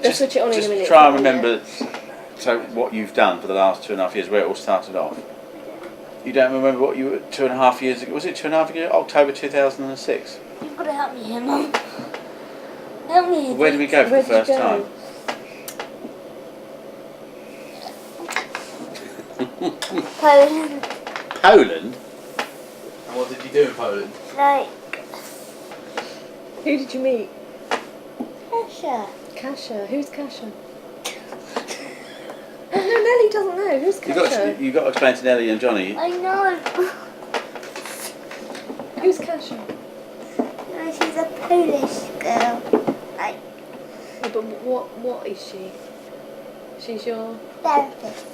Just switch it on in a minute. Try and remember so what you've done for the last 2.5 years, where it all started off. You don't remember what you were 2.5 years ago? Was it 2.5 years ago? October 2006. You've got to help me here, Mum. Help me here. Where did we go for the first time? Poland. Poland? And what did you do in Poland? Like, Who did you meet? Russia. Kasha. Who's Kasha? No, Nelly doesn't know. Who's Kasha? You've got to explain to Nelly and Jonny. I know. Who's Kasha? No, she's a Polish girl. Like, Yeah, but what is she? She's your therapist.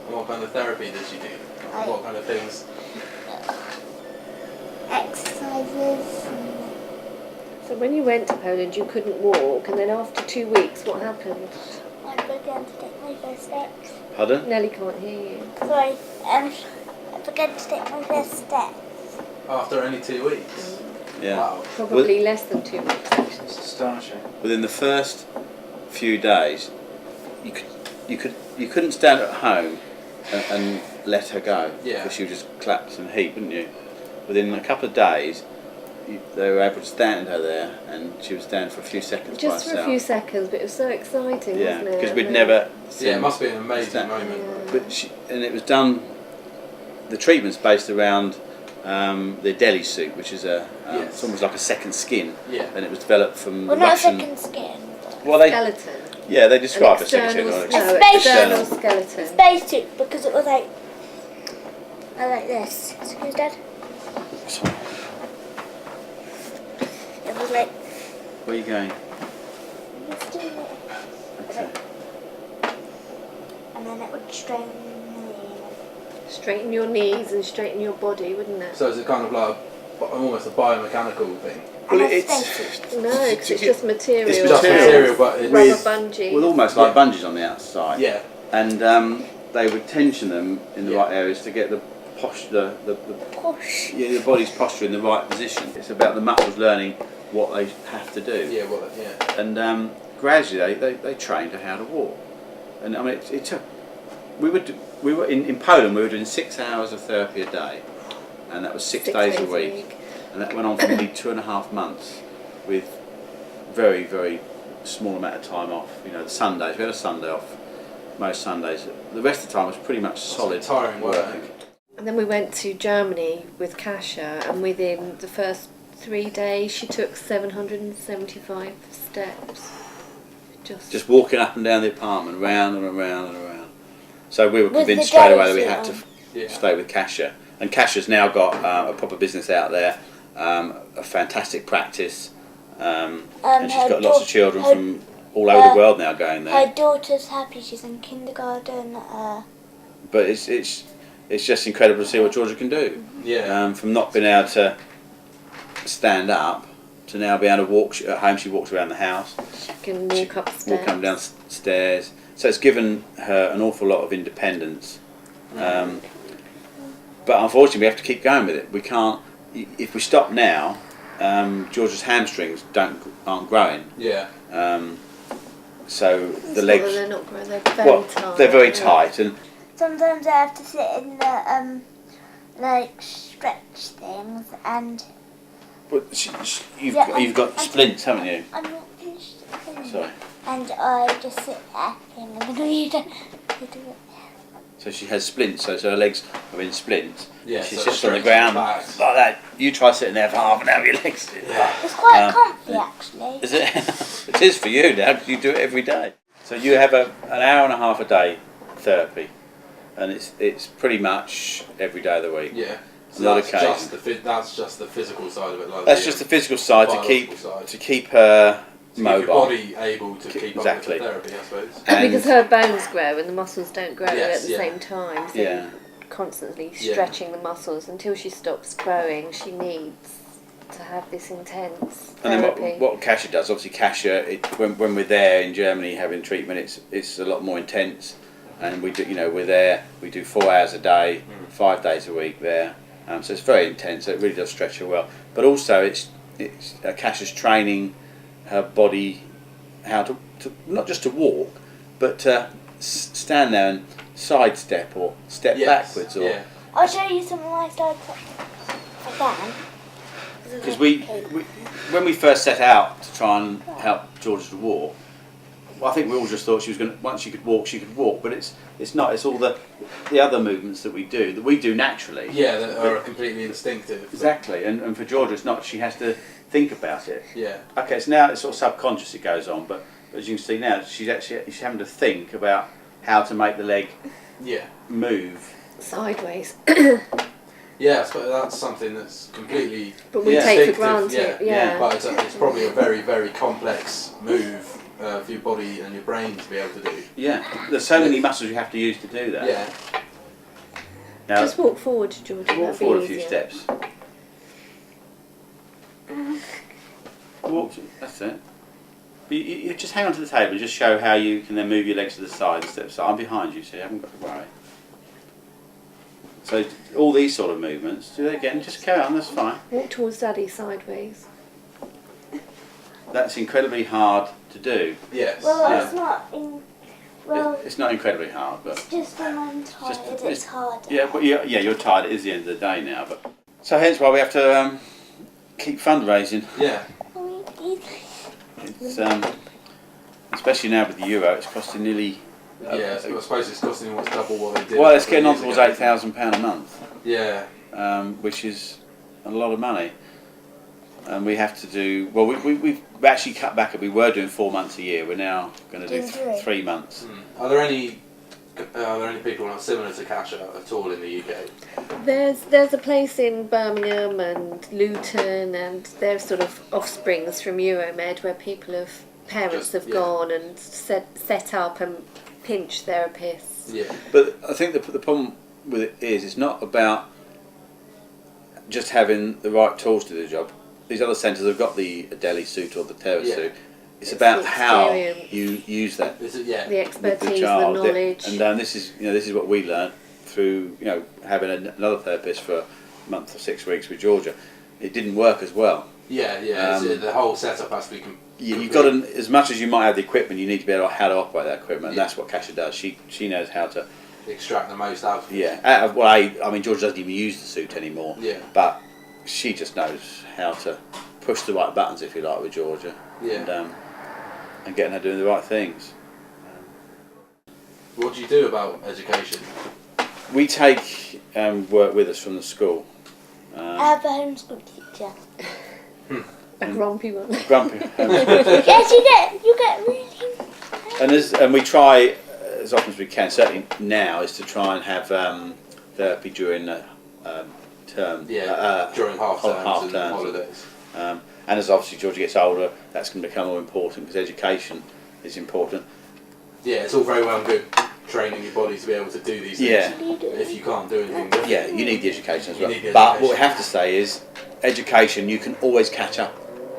And what kind of therapy does she do? What kind of things? Exercises. So when you went to Poland, you couldn't walk, and then after 2 weeks, what happened? I began to take my first steps. Pardon? Nelly can't hear you. Sorry, I began to take my first steps. After only 2 weeks? Yeah. Wow. Probably less than 2 weeks, actually. It's astonishing. Within the first few days, you couldn't stand at home and let her go. Yeah. Because she would just collapse and heap, wouldn't you? Within a couple of days, they were able to stand her there, and she would stand for a few seconds by Just herself. for a few seconds, but it was so exciting, Yeah, wasn't it? because we'd never seen. Yeah, it must be an amazing stand. moment. Yeah. But and it was done. The treatment's based around the Delhi suit, which is it's almost like a second skin. Yeah. And it was developed from Well, the not a Russian. second skin. Well, they Skeleton. yeah they described a second External, skin. no, External. external skeleton. Space suit, because it was like this. Excuse Dad. Sorry. It was like Where are you going? this, doing it. Okay. And then it would straighten me. Straighten your knees and straighten your body, wouldn't it? So is it kind of like almost a biomechanical thing? Well, And a it's space suit. No, because it's just material. It's Just material. material, but it's... Rubber bungee. well, almost like bungees on the outside. Yeah. And they would tension them in the Yeah. right areas to get the posture, the Push. yeah, the body's posture in the right position. It's about the muscles learning what they have to do. Yeah, well, yeah. And gradually they trained her how to walk. And I mean, it took. We were in Poland. We were doing 6 hours of therapy a day, and that was six days a week. And that went on for nearly 2.5 months, with very, very small amount of time off. You know, the Sundays, we had a Sunday off, most Sundays. The rest of the time was pretty much solid tiring work. And then we went to Germany with Kasha, and within the first 3 days, she took 775 steps. Just walking up and down the apartment, round and around and around. So we were With convinced the straight away that we Delhi had to suit on. stay with Kasha. And Kasha's now got a proper business out there, a fantastic practice, and she's got lots of children from all over the world now going there. Her daughter's happy. She's in kindergarten. But it's just incredible to see what Georgia can do. Yeah. From not being able to stand up to now being able to walk. At home, she walks around the house. She can walk upstairs. Walk up and down stairs. So it's given her an awful lot of independence. But unfortunately, we have to keep going with it. We can't. If we stop now, Georgia's hamstrings aren't growing. Yeah. So It's the not legs. that they're not growing, they're very tight. They're very tight, and Sometimes I have to sit in the like stretch things, and but you've got splints, haven't you? I'm not finished. Sorry. And I just sit there in the computer. So she has splints, so her legs are in splints. Yeah, She so sits on the stretch ground back. like that. You try sitting there for half an hour, your legs. Yeah. It's quite comfy actually. Is it? It is for you now, because you do it every day. So you have an hour and a half a day therapy, and it's pretty much every day of the week. Yeah. So Not that's occasion. that's just the physical side of it. Like That's just the physical side to biological side. keep her to mobile. keep your body able to keep Exactly. up with the therapy, I suppose. And- because her bones grow and the muscles don't grow Yes, at the yeah. same time. So Yeah. constantly Yeah. stretching the muscles until she stops growing. She needs to have this intense And then therapy. what Kasha does, obviously Kasha, when we're there in Germany having treatment, it's a lot more intense, and we do, we're there, we do 4 hours a day, 5 days a week there, so it's very intense. So it really does stretch her well. But also it's Kasha's training her body how to not just to walk, but to stand there and sidestep or step backwards. Or Yeah. I'll show you some of my side if I can. because when we first set out to try and help Georgia to walk, well, I think we all just thought she was going to, once she could walk, but it's not. It's all the other movements that we do naturally. Yeah, that are completely instinctive. Exactly, and for Georgia, it's not. She has to think about it. Yeah. Okay, so now it's sort of subconscious. It goes on, but as you can see now, she's having to think about how to make the leg move. Sideways. Yeah, so that's something that's completely But we take for instinctive, granted. Yeah. But it's probably a very, very complex move for your body and your brain to be able to do. Yeah, there's so many muscles you have to use to do that. Yeah. Now, Just walk forward, Georgia. walk forward a few steps. Walk. That's it. You just hang on to the table and just show how you can then move your legs to the side and step. So I'm behind you, so you haven't got to worry. So all these sort of movements, do that again. Just carry on. That's fine. Walk towards Daddy sideways. That's incredibly hard to do. Yes. Well, it's not in. Well, It's not incredibly hard, but it's just when I'm tired, it's harder. yeah, but you're tired. It is the end of the day now, but so hence why we have to keep fundraising. Yeah. It's especially now with the euro, it's costing nearly. Yeah, so I suppose it's costing almost double what they did. Well, it's getting on towards £8,000 a month. Yeah. Which is a lot of money, and we have to do well. We've actually cut back. We were doing 4 months a year. We're now going to do 3 months. Are there any people not similar to Kasha at all in the UK? There's a place in Birmingham and Luton, and they're sort of offsprings from Euromed where parents have gone and set up and pinch therapists. Yeah. But I think the problem with it is it's not about just having the right tools to do the job. These other centres have got the Delhi suit or the Terra suit. It's about how you use that. The expertise, with the child. the knowledge. And this is what we learned through having another therapist for a month or 6 weeks with Georgia. It didn't work as well. Yeah. The whole setup has to be. You've got to, as much as you might have the equipment, you need to be able to how to operate that equipment, and that's what Kasha does. She knows how to extract the most out of it. Yeah. I mean, Georgia doesn't even use the suit anymore. Yeah. But she just knows how to push the right buttons, if you like, with Georgia. Yeah. And getting her doing the right things. What do you do about education? We take work with us from the school. I have a homeschool teacher. A grumpy one. Grumpy. Yes, you get really. And we try as often as we can. Certainly now is to try and have therapy during term. Yeah. During half terms and holidays. And as obviously Georgia gets older, that's going to become more important because education is important. Yeah, it's all very well and good training your body to be able to do these things. Yeah. If you can't do anything with it. Yeah, you need the education as well. You need the But education. what we have to say is, education, you can always catch up.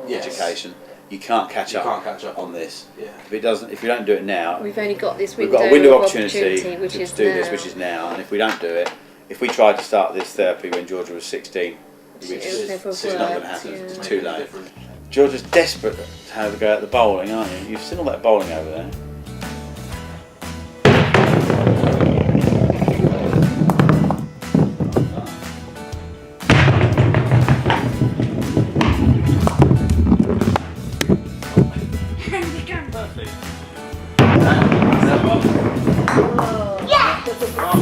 Yes. Education, you can't catch up on this. Yeah. If you don't do it now, We've only got this we've window, got a window of opportunity, opportunity which to is do now. this, which is now. And if we don't do it, if we tried to start this therapy when Georgia was 16, It would never it's not going to worked, happen. yeah. It's Make too any late. difference. Georgia's desperate to have a go at the bowling, aren't you? You've seen all that bowling over there. Yeah!